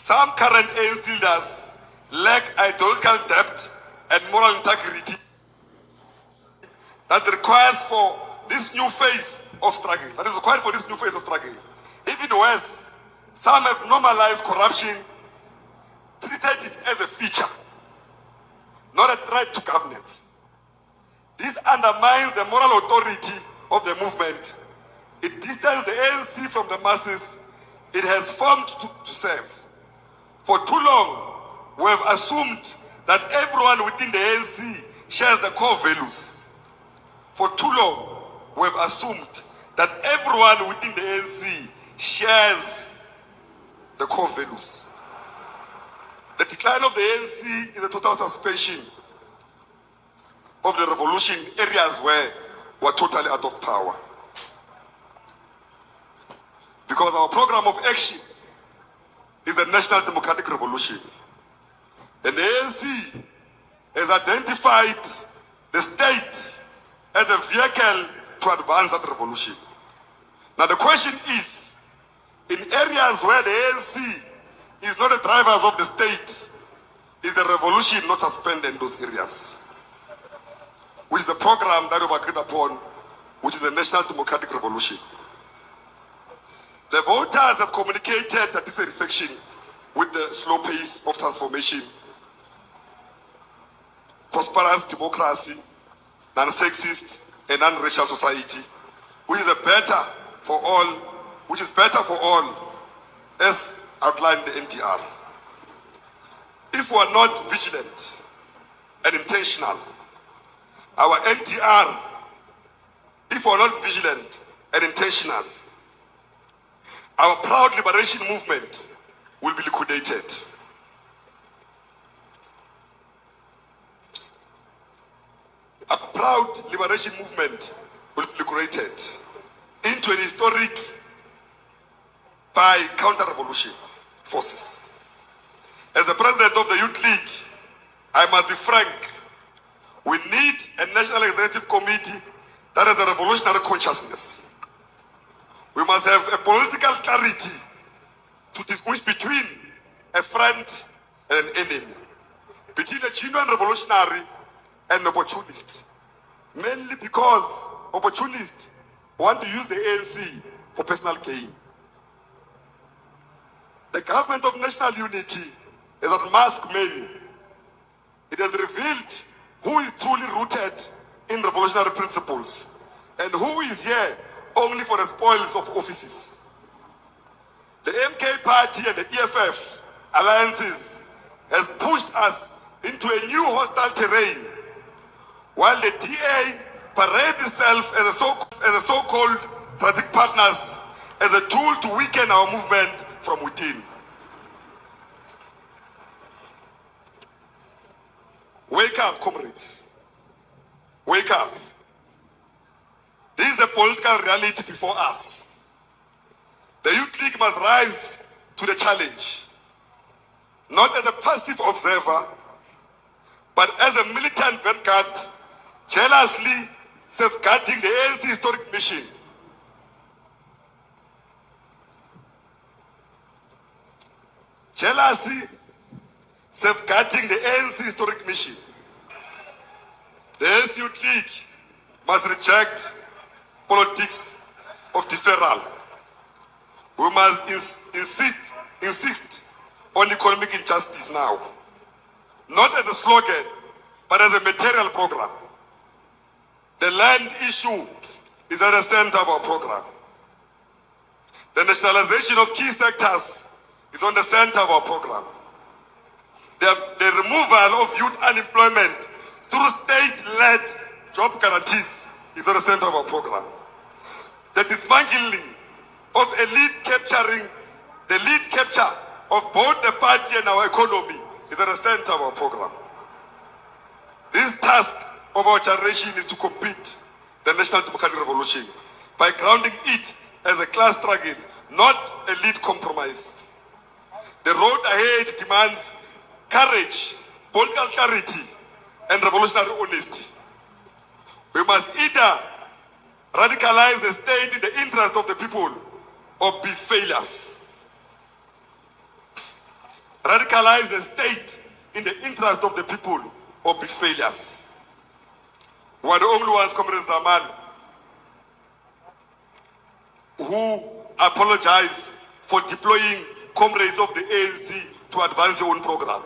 Some current ANC leaders lack ideological depth and moral integrity that requires for this new phase of struggle. That is required for this new phase of struggle. Even worse, some have normalized corruption, treated it as a feature, not a threat to governance. This undermines the moral authority of the movement. It distances the ANC from the masses it has formed to serve. For too long, we have assumed that everyone within the ANC shares the core values. For too long, we have assumed that everyone within the ANC shares the core values. The decline of the ANC is a total suspension of the revolution in areas where we are totally out of power. Because our program of action is the National Democratic Revolution. And the ANC has identified the state as a vehicle to advance that revolution. Now the question is, in areas where the ANC is not the drivers of the state, is the revolution not suspended in those areas? Which is the program that we've agreed upon, which is the National Democratic Revolution. The voters have communicated that dissatisfaction with the slow pace of transformation, prosperous democracy, non-sexist and non-racial society, which is better for all, as outlined in the NTR. If we are not vigilant and intentional, our NTR, if we are not vigilant and intentional, our proud liberation movement will be liquidated. A proud liberation movement will be liquidated into an historic by counter-revolution forces. As the president of the Youth League, I must be frank, we need a National Executive Committee that has a revolutionary consciousness. We must have a political clarity to distinguish between a friend and an enemy, between a genuine revolutionary and an opportunist. Mainly because opportunists want to use the ANC for personal gain. The government of national unity has unmasked many. It has revealed who is truly rooted in revolutionary principles and who is here only for the spoils of offices. The MK party and the EFF alliances has pushed us into a new hostile terrain, while the DA parades itself as a so-called strategic partners as a tool to weaken our movement from within. Wake up, comrades. Wake up. This is the political reality before us. The Youth League must rise to the challenge, not as a passive observer, but as a militant vanguard, jealously safeguarding the ANC historic mission. Jealously safeguarding the ANC historic mission. The ANC Youth League must reject politics of deferral. We must insist on economic injustice now, not as a slogan, but as a material program. The land issue is at the center of our program. The nationalization of key sectors is on the center of our program. The removal of youth unemployment through state-led job guarantees is on the center of our program. The dismantling of the lead capture of both the party and our economy is at the center of our program. This task of our generation is to complete the National Democratic Revolution by grounding it as a class struggle, not a lead compromise. The road ahead demands courage, political clarity, and revolutionary honesty. We must either radicalize the state in the interest of the people or be failures. radicalize the state in the interest of the people, or be failures. We are the only ones, Comrade Zaman, who apologize for deploying comrades of the ANC to advance their own program.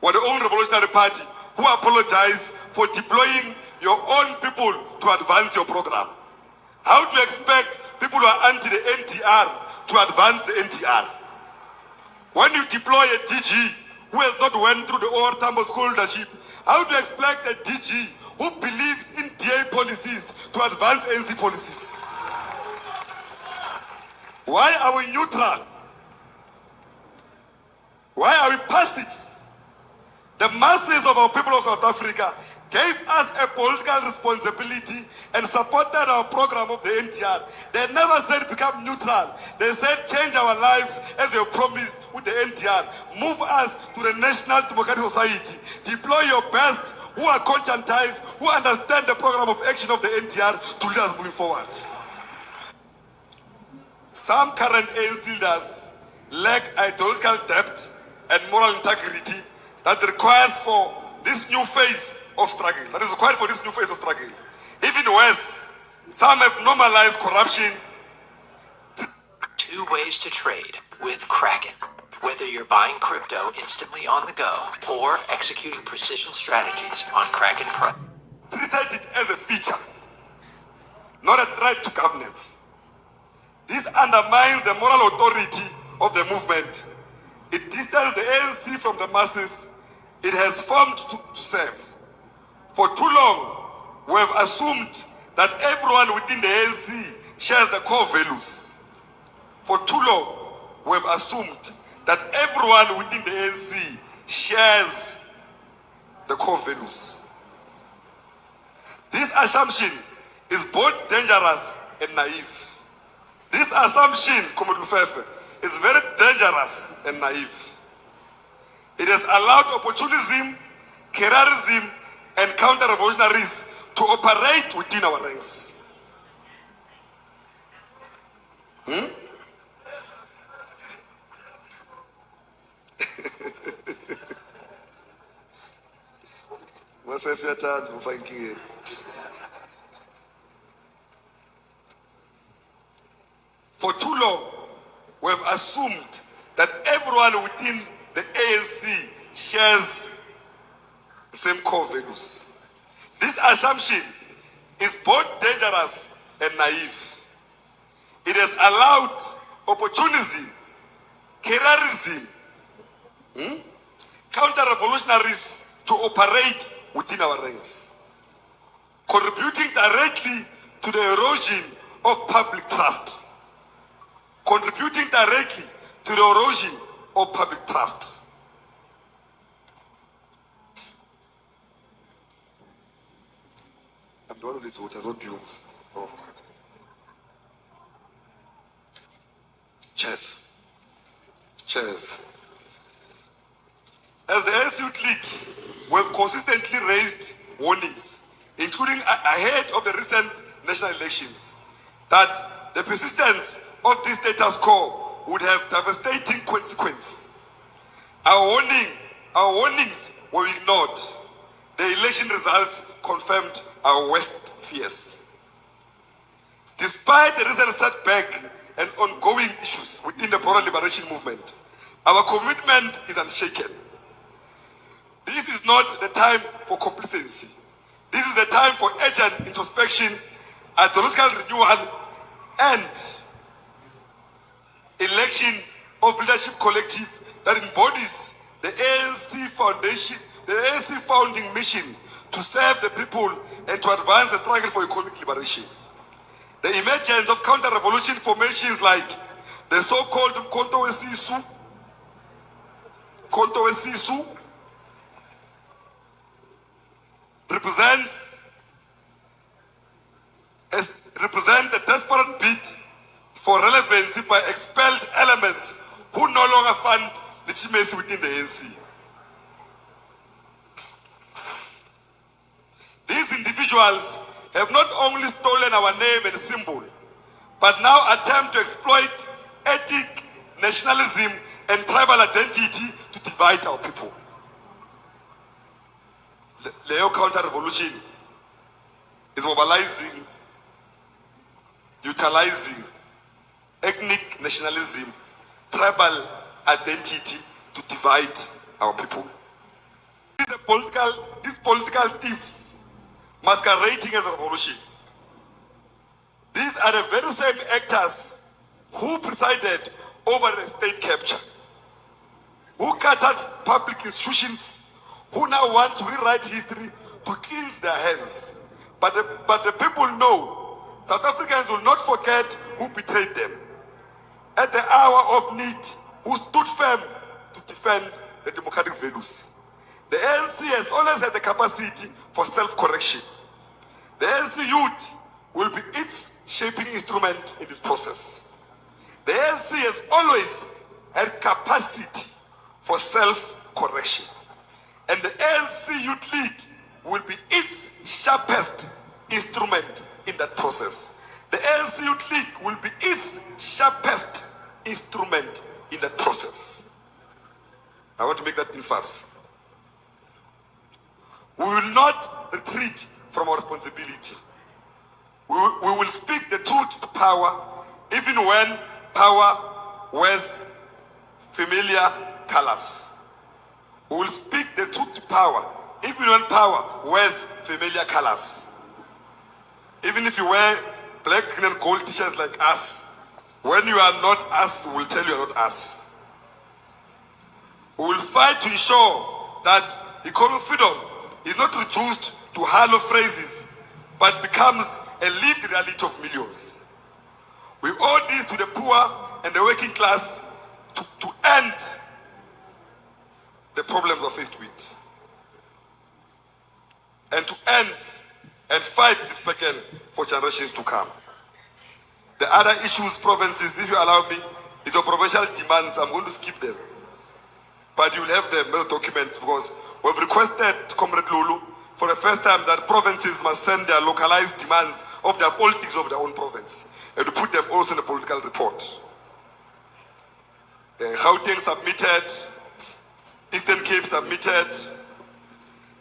We are the only revolutionary party who apologize for deploying your own people to advance your program. How do you expect people who are anti the NTR to advance the NTR? When you deploy a DG who has not went through the OR Tambo school leadership, how do you expect a DG who believes in DA policies to advance NC policies? Why are we neutral? Why are we passive? The masses of our people of South Africa gave us a political responsibility and supported our program of the NTR. They never said become neutral. They said change our lives as they promised with the NTR. Move us to the National Democratic Society. Deploy your best who are conscientized, who understand the program of action of the NTR to lead us moving forward. Some current ANC leaders lack ideological depth and moral integrity that requires for this new phase of struggle. That is required for this new phase of struggle. Even worse, some have normalized corruption. 2 ways to trade with Kraken. Whether you're buying crypto instantly on the go or executing precision strategies on Kraken Pro. Treated it as a feature, not a threat to governance. This undermines the moral authority of the movement. It distances the ANC from the masses it has formed to serve. For too long, we have assumed that everyone within the ANC shares the core values. For too long, we have assumed that everyone within the ANC shares the core values. This assumption is both dangerous and naive. This assumption, Komodufefe, is very dangerous and naive. It has allowed opportunism, careerism, and counter-revolutionaries to operate within our ranks. For too long, we have assumed that everyone within the ANC shares the same core values. This assumption is both dangerous and naive. It has allowed opportunism, careerism, counter-revolutionaries to operate within our ranks, contributing directly to the erosion of public trust. Contributing directly to the erosion of public trust. I'm the one of these voters, not fumes. Oh. Cheers. Cheers. As the ANC Youth League, we have consistently raised warnings, including ahead of the recent national elections, that the persistence of this status quo would have devastating consequences. Our warnings were ignored. The election results confirmed our worst fears. Despite the recent setback and ongoing issues within the broader liberation movement, our commitment is unshaken. This is not the time for complacency. This is the time for urgent introspection, ideological renewal, and election of leadership collective that embodies the ANC foundation, the ANC founding mission to serve the people and to advance the struggle for economic liberation. The emergence of counter-revolution formations like the so-called Mkhonto weSisu represent a desperate bid for relevancy by expelled elements who no longer find legitimacy within the ANC. These individuals have not only stolen our name and symbol, but now attempt to exploit ethnic nationalism and tribal identity to divide our people. Leo counter-revolution is mobilizing, utilizing ethnic nationalism, tribal identity to divide our people. These political thieves masquerading as a revolution. These are the very same actors who presided over the state capture, who cut out public institutions, who now want to rewrite history to cleanse their hands. But the people know South Africans will not forget who betrayed them. At the hour of need, who stood firm to defend the democratic values. The ANC has always had the capacity for self-correction. The ANC youth will be its shaping instrument in this process. The ANC has always had capacity for self-correction. And the ANC Youth League will be its sharpest instrument in that process. The ANC Youth League will be its sharpest instrument in that process. I want to make that thing fast. We will not retreat from our responsibility. We will speak the truth to power, even when power wears familiar colors. We will speak the truth to power, even when power wears familiar colors. Even if you wear black, green, and gold t-shirts like us, when you are not us, we will tell you are not us. We will fight to ensure that economic freedom is not reduced to hollow phrases, but becomes a lived reality of millions. We owe this to the poor and the working class to end the problems we're faced with, and to end and fight this battle for generations to come. The other issues, provinces, if you allow me, is your provincial demands. I'm going to skip them. But you will have the documents, because we've requested, Comrade Lulu, for the first time that provinces must send their localized demands of their politics of their own province, and to put them also in the political report. Gauteng submitted, Eastern Cape submitted,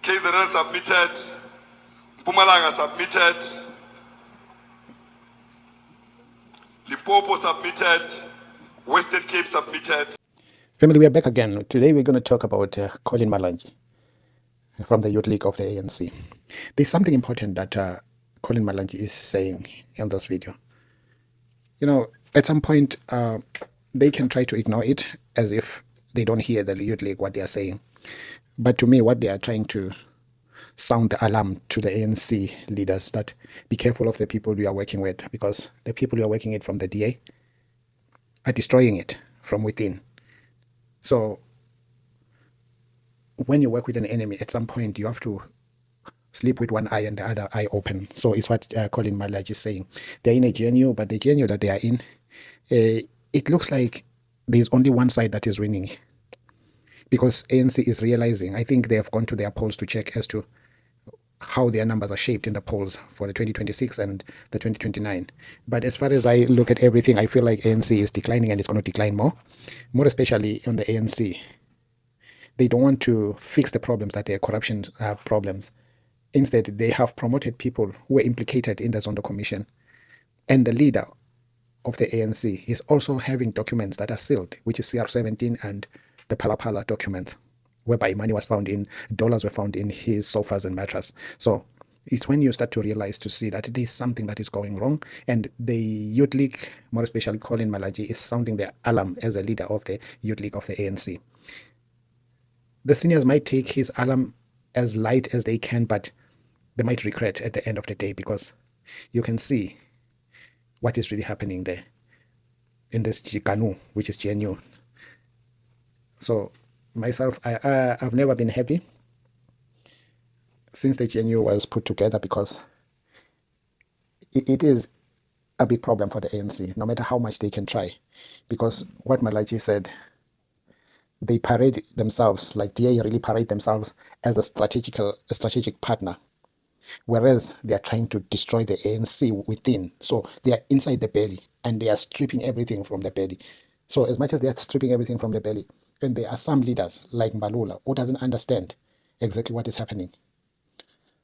KZN submitted, Mpumalanga submitted, Limpopo submitted, Western Cape submitted. Family, we are back again. Today we're going to talk about COLLEN MALATJI from the Youth League of the ANC. There's something important that COLLEN MALATJI is saying in this video. You know, at some point, they can try to ignore it as if they don't hear the Youth League, what they are saying. But to me, what they are trying to sound the alarm to the ANC leaders that be careful of the people you are working with, because the people you are working with from the DA are destroying it from within. So when you work with an enemy, at some point you have to sleep with one eye and the other eye open. So it's what COLLEN MALATJI is saying. They're in a GNU, but the GNU that they are in, it looks like there's only one side that is winning, because ANC is realizing, I think they have gone to their polls to check as to how their numbers are shaped in the polls for the 2026 and the 2029. But as far as I look at everything, I feel like ANC is declining, and it's going to decline more especially on the ANC. They don't want to fix the problems that are corruption problems. Instead, they have promoted people who were implicated in the Zondo Commission. And the leader of the ANC is also having documents that are sealed, which is CR17 and the Phala document, whereby money was found in, dollars were found in his sofas and mattress. So it's when you start to realize, to see that there is something that is going wrong. And the Youth League, more especially COLLEN MALATJI, is sounding the alarm as a leader of the Youth League of the ANC. The seniors might take his alarm as light as they can, but they might regret at the end of the day, because you can see what is really happening there in this GNU, which is GNU. So myself, I've never been happy since the GNU was put together, because it is a big problem for the ANC, no matter how much they can try. Because what MALATJI said, they parade themselves, like DA really parade themselves as a strategic partner, whereas they are trying to destroy the ANC within. So they are inside the belly, and they are stripping everything from the belly. So as much as they're stripping everything from the belly, and there are some leaders like Mbalula who doesn't understand exactly what is happening.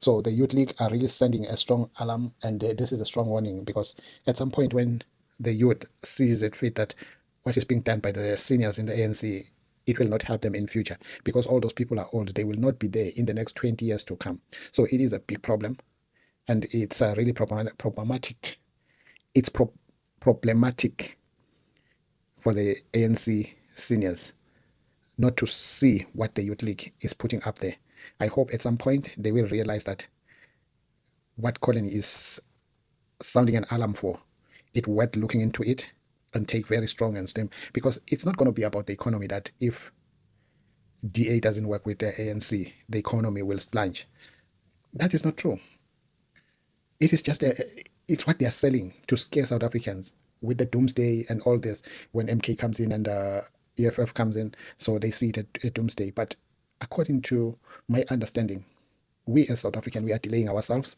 So the Youth League are really sending a strong alarm, and this is a strong warning, because at some point when the youth sees it fit that what is being done by the seniors in the ANC, it will not help them in future, because all those people are old. They will not be there in the next 20 years to come. So it is a big problem, and it's really problematic. It's problematic for the ANC seniors not to see what the Youth League is putting up there. I hope at some point they will realize that what Colin is sounding an alarm for, it worth looking into it and take very strong and stem, because it's not going to be about the economy, that if DA doesn't work with the ANC, the economy will plunge. That is not true. It is just it's what they are selling to scare South Africans with the doomsday and all this. When MK comes in and EFF comes in, so they see it at doomsday. But according to my understanding, we as South African, we are delaying ourselves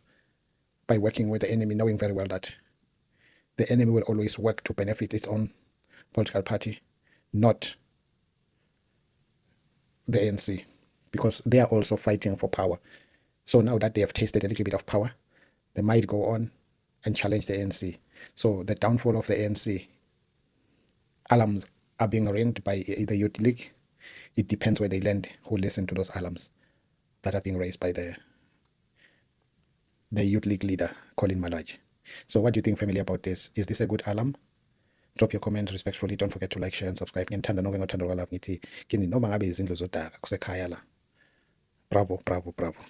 by working with the enemy, knowing very well that the enemy will always work to benefit its own political party, not the ANC, because they are also fighting for power. So now that they have tasted a little bit of power, they might go on and challenge the ANC. So the downfall of the ANC, alarms are being ringed by the Youth League. It depends where they land, who listen to those alarms that are being raised by the Youth League leader, Collen Malatjhi. So what do you think, family, about this? Is this a good alarm? Drop your comment respectfully. Don't forget to like, share, and subscribe. Bravo, bravo, bravo.